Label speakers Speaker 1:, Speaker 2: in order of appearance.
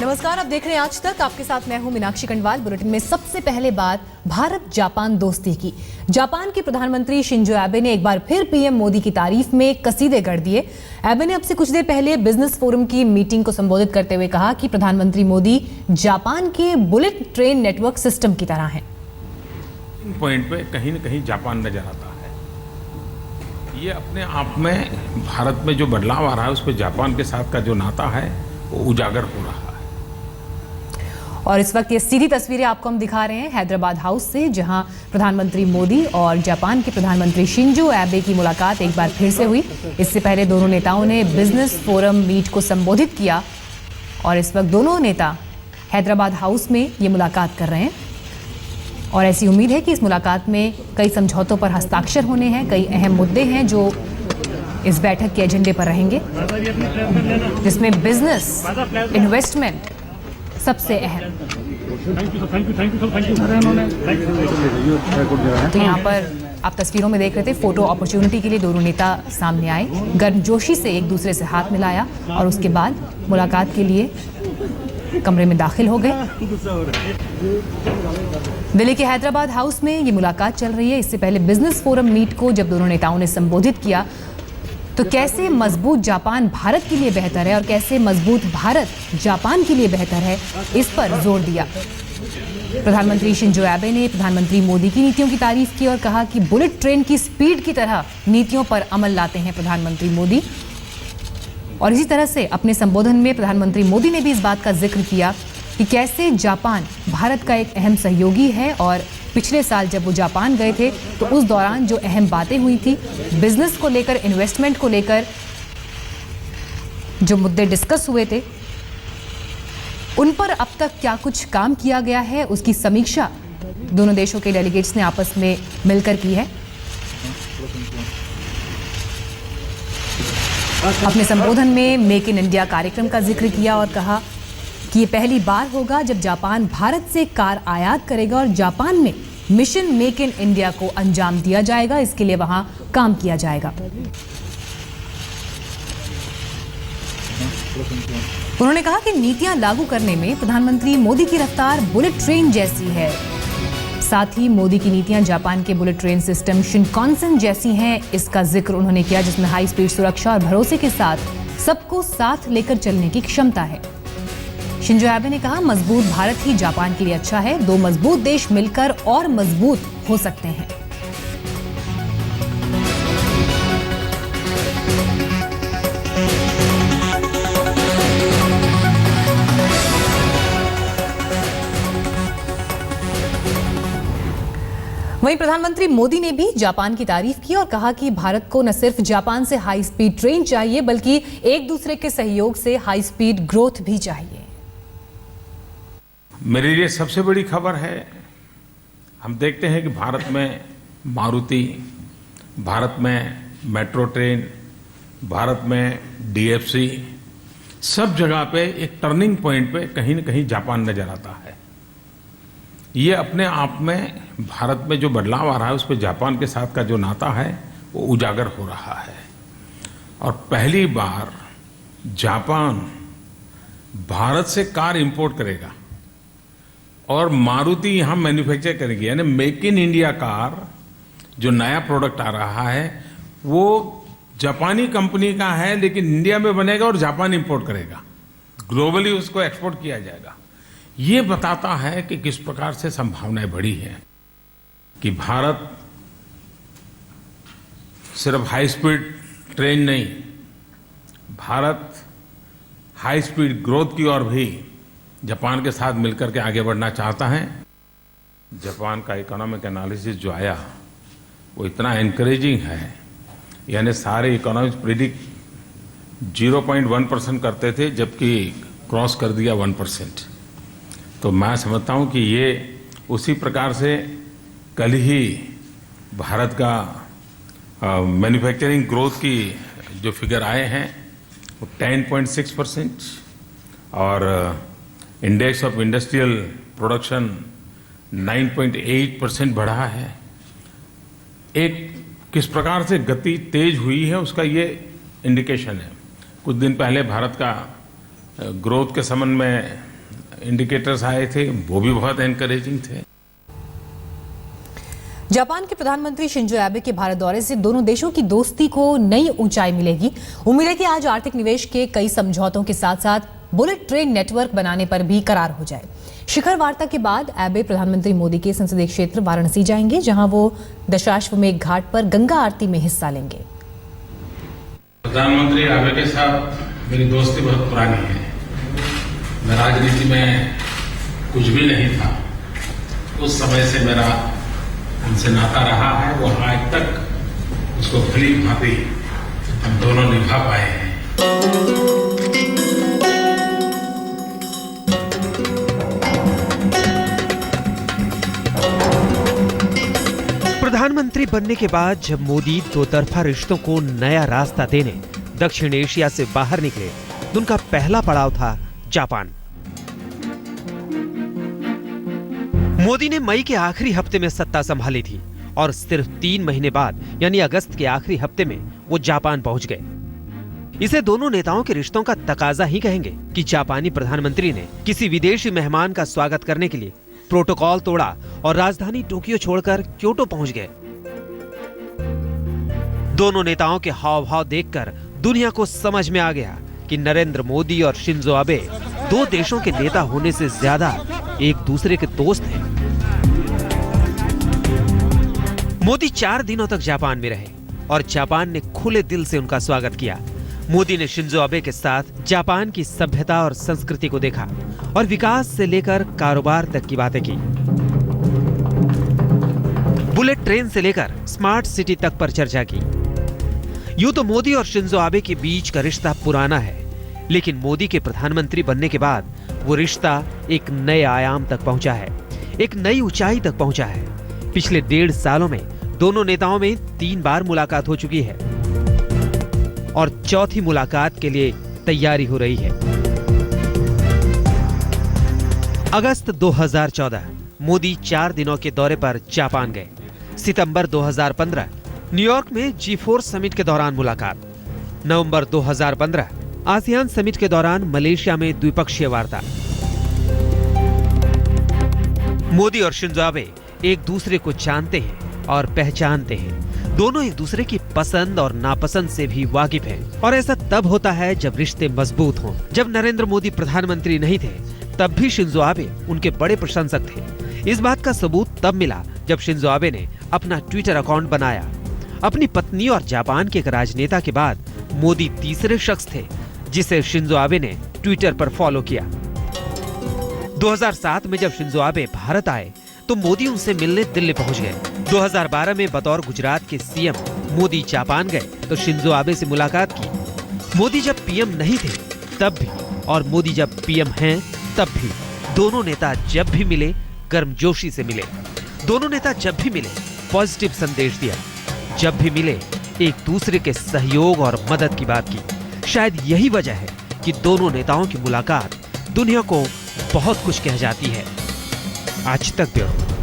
Speaker 1: नमस्कार, आप देख रहे हैं आज तक। आपके साथ मैं हूं मीनाक्षी खंडवाल। बुलेटिन में सबसे पहले बात भारत जापान दोस्ती की। जापान के प्रधानमंत्री शिंजो एबे ने एक बार फिर पीएम मोदी की तारीफ में कसीदे गढ़ दिए। एबे ने अब से कुछ देर पहले बिजनेस फोरम की मीटिंग को संबोधित करते हुए कहा कि प्रधानमंत्री मोदी जापान के बुलेट ट्रेन नेटवर्क सिस्टम की तरह हैं।
Speaker 2: पॉइंट पे कहीं न कहीं जापान नजर आता है। ये अपने आप में भारत में जो बदलाव आ रहा है उस पर जापान के साथ का जो नाता है वो उजागर हो रहा है।
Speaker 1: और इस वक्त ये सीधी तस्वीरें आपको हम दिखा रहे हैं हैदराबाद हाउस से, जहां प्रधानमंत्री मोदी और जापान के प्रधानमंत्री शिंजो एबे की मुलाकात एक बार फिर से हुई। इससे पहले दोनों नेताओं ने बिजनेस फोरम मीट को संबोधित किया और इस वक्त दोनों नेता हैदराबाद हाउस में ये मुलाकात कर रहे हैं। और ऐसी उम्मीद है कि इस मुलाकात में कई समझौतों पर हस्ताक्षर होने हैं। कई अहम मुद्दे हैं जो इस बैठक के एजेंडे पर रहेंगे, जिसमें बिजनेस, इन्वेस्टमेंट सबसे अहम। तो यहाँ पर आप तस्वीरों में देख रहे थे, फोटो अपॉर्चुनिटी के लिए दोनों नेता सामने आए, गर्मजोशी से एक दूसरे से हाथ मिलाया और उसके बाद मुलाकात के लिए कमरे में दाखिल हो गए। दिल्ली के हैदराबाद हाउस में ये मुलाकात चल रही है। इससे पहले बिजनेस फोरम मीट को जब दोनों नेताओं ने संबोधित किया तो कैसे मजबूत जापान भारत के लिए बेहतर है और कैसे मजबूत भारत जापान के लिए बेहतर है, इस पर जोर दिया। प्रधानमंत्री शिंजो एबे ने प्रधानमंत्री मोदी की नीतियों की तारीफ की और कहा कि बुलेट ट्रेन की स्पीड की तरह नीतियों पर अमल लाते हैं प्रधानमंत्री मोदी। और इसी तरह से अपने संबोधन में प्रधानमंत्री मोदी ने भी इस बात का जिक्र किया कि कैसे जापान भारत का एक अहम सहयोगी है और पिछले साल जब वो जापान गए थे तो उस दौरान जो अहम बातें हुई थी बिजनेस को लेकर, इन्वेस्टमेंट को लेकर, जो मुद्दे डिस्कस हुए थे उन पर अब तक क्या कुछ काम किया गया है, उसकी समीक्षा दोनों देशों के डेलीगेट्स ने आपस में मिलकर की है। अपने संबोधन में मेक इन इंडिया कार्यक्रम का जिक्र किया और कहा कि ये पहली बार होगा जब जापान भारत से कार आयात करेगा और जापान में मिशन मेक इन इंडिया को अंजाम दिया जाएगा। इसके लिए वहां काम किया जाएगा। उन्होंने कहा कि नीतियां लागू करने में प्रधानमंत्री मोदी की रफ्तार बुलेट ट्रेन जैसी है। साथ ही मोदी की नीतियां जापान के बुलेट ट्रेन सिस्टम शिनकानसेन जैसी हैं, इसका जिक्र उन्होंने किया, जिसमें हाई स्पीड सुरक्षा और भरोसे के साथ सबको साथ लेकर चलने की क्षमता है। शिंजो एबे ने कहा, मजबूत भारत ही जापान के लिए अच्छा है। दो मजबूत देश मिलकर और मजबूत हो सकते हैं। वहीं प्रधानमंत्री मोदी ने भी जापान की तारीफ की और कहा कि भारत को न सिर्फ जापान से हाई स्पीड ट्रेन चाहिए बल्कि एक दूसरे के सहयोग से हाई स्पीड ग्रोथ भी चाहिए।
Speaker 2: मेरे लिए सबसे बड़ी खबर है, हम देखते हैं कि भारत में मारुति, भारत में मेट्रो ट्रेन, भारत में डीएफसी, सब जगह पे एक टर्निंग पॉइंट पे कहीं न कहीं जापान नजर आता है। ये अपने आप में भारत में जो बदलाव आ रहा है उस पर जापान के साथ का जो नाता है वो उजागर हो रहा है। और पहली बार जापान भारत से कार इंपोर्ट करेगा और मारुति यहाँ मैन्युफैक्चर करेगी, यानी मेक इन इंडिया कार जो नया प्रोडक्ट आ रहा है वो जापानी कंपनी का है लेकिन इंडिया में बनेगा और जापान इंपोर्ट करेगा, ग्लोबली उसको एक्सपोर्ट किया जाएगा। ये बताता है कि किस प्रकार से संभावनाएं बढ़ी हैं कि भारत सिर्फ हाई स्पीड ट्रेन नहीं, भारत हाई स्पीड ग्रोथ की ओर भी जापान के साथ मिलकर के आगे बढ़ना चाहता है। जापान का इकोनॉमिक एनालिसिस जो आया वो इतना एनकरेजिंग है, यानी सारे इकोनॉमिक्स प्रिडिक्ट 0.1% करते थे जबकि क्रॉस कर दिया 1%। तो मैं समझता हूँ कि ये उसी प्रकार से कल ही भारत का मैन्युफैक्चरिंग ग्रोथ की जो फिगर आए हैं वो 10.6% और इंडेक्स ऑफ इंडस्ट्रियल प्रोडक्शन 9.8% बढ़ा है। एक किस प्रकार से गति तेज हुई है उसका ये इंडिकेशन है। कुछ दिन पहले भारत का ग्रोथ के संबंध में इंडिकेटर्स आए थे वो भी बहुत एनकरेजिंग थे।
Speaker 1: जापान के प्रधानमंत्री शिंजो एबे के भारत दौरे से दोनों देशों की दोस्ती को नई ऊंचाई मिलेगी। उम्मीद है कि आज आर्थिक निवेश के कई समझौतों के साथ साथ बुलेट ट्रेन नेटवर्क बनाने पर भी करार हो जाए। शिखर वार्ता के बाद एबे प्रधानमंत्री मोदी के संसदीय क्षेत्र वाराणसी जाएंगे, जहां वो दशाश्वमेध घाट पर गंगा आरती में हिस्सा लेंगे।
Speaker 2: प्रधानमंत्री एबे के साथ मेरी दोस्ती बहुत पुरानी है। मैं राजनीति में कुछ भी नहीं था, उस समय से मेरा उनसे नाता रहा है। वो आज तक उसको भली भांति हम दोनों निभा पाए हैं।
Speaker 3: प्रधानमंत्री बनने के बाद जब मोदी दो तरफा रिश्तों को नया रास्ता देने दक्षिण एशिया से बाहर निकले तो उनका पहला पड़ाव था जापान। मोदी ने मई के आखिरी हफ्ते में सत्ता संभाली थी और सिर्फ 3 महीने बाद यानी अगस्त के आखिरी हफ्ते में वो जापान पहुंच गए। इसे दोनों नेताओं के रिश्तों का तकाजा ही कहेंगे कि जापानी प्रधानमंत्री ने किसी विदेशी मेहमान का स्वागत करने के लिए प्रोटोकॉल तोड़ा और राजधानी टोक्यो छोड़कर क्योटो पहुंच गए। दोनों नेताओं के हाव भाव देखकर दुनिया को समझ में आ गया कि नरेंद्र मोदी और शिंजो आबे दो देशों के नेता होने से ज्यादा एक दूसरे के दोस्त हैं। मोदी 4 दिनों तक जापान में रहे और जापान ने खुले दिल से उनका स्वागत किया। मोदी ने शिंजो आबे के साथ जापान की सभ्यता और संस्कृति को देखा और विकास से लेकर कारोबार तक की बातें की। बुलेट ट्रेन से लेकर स्मार्ट सिटी तक पर चर्चा की। यूं तो मोदी और शिंजो आबे के बीच का रिश्ता पुराना है, लेकिन मोदी के प्रधानमंत्री बनने के बाद वो रिश्ता एक नए आयाम तक पहुंचा है, एक नई ऊंचाई तक पहुंचा है। पिछले 1.5 सालों में दोनों नेताओं में 3 बार मुलाकात हो चुकी है और चौथी मुलाकात के लिए तैयारी हो रही है। अगस्त 2014 मोदी 4 दिनों के दौरे पर जापान गए। सितंबर 2015 न्यूयॉर्क में G4 समिट के दौरान मुलाकात। नवंबर 2015 आसियान समिट के दौरान मलेशिया में द्विपक्षीय वार्ता। मोदी और शिंजो आबे एक दूसरे को जानते हैं और पहचानते हैं। दोनों एक दूसरे की पसंद और नापसंद से भी वाकिफ हैं। और ऐसा तब होता है जब रिश्ते मजबूत हों। जब नरेंद्र मोदी प्रधानमंत्री नहीं थे तब भी शिंजो आबे उनके बड़े प्रशंसक थे। इस बात का सबूत तब मिला जब शिंजो आबे ने अपना ट्विटर अकाउंट बनाया। अपनी पत्नी और जापान के एक राजनेता के बाद मोदी तीसरे शख्स थे जिसे शिंजो आबे ने ट्विटर पर फॉलो किया। 2007 में जब शिंजो आबे भारत आए तो मोदी उनसे मिलने दिल्ली पहुंच गए। 2012 में बतौर गुजरात के सीएम मोदी जापान गए तो शिंजो आबे से मुलाकात की। मोदी जब पीएम नहीं थे तब भी और मोदी जब पीएम हैं तब भी दोनों नेता जब भी मिले गर्मजोशी से मिले। दोनों नेता जब भी मिले पॉजिटिव संदेश दिया। जब भी मिले एक दूसरे के सहयोग और मदद की बात की। शायद यही वजह है कि दोनों नेताओं की मुलाकात दुनिया को बहुत कुछ कह जाती है। आज तक ब्यूरो।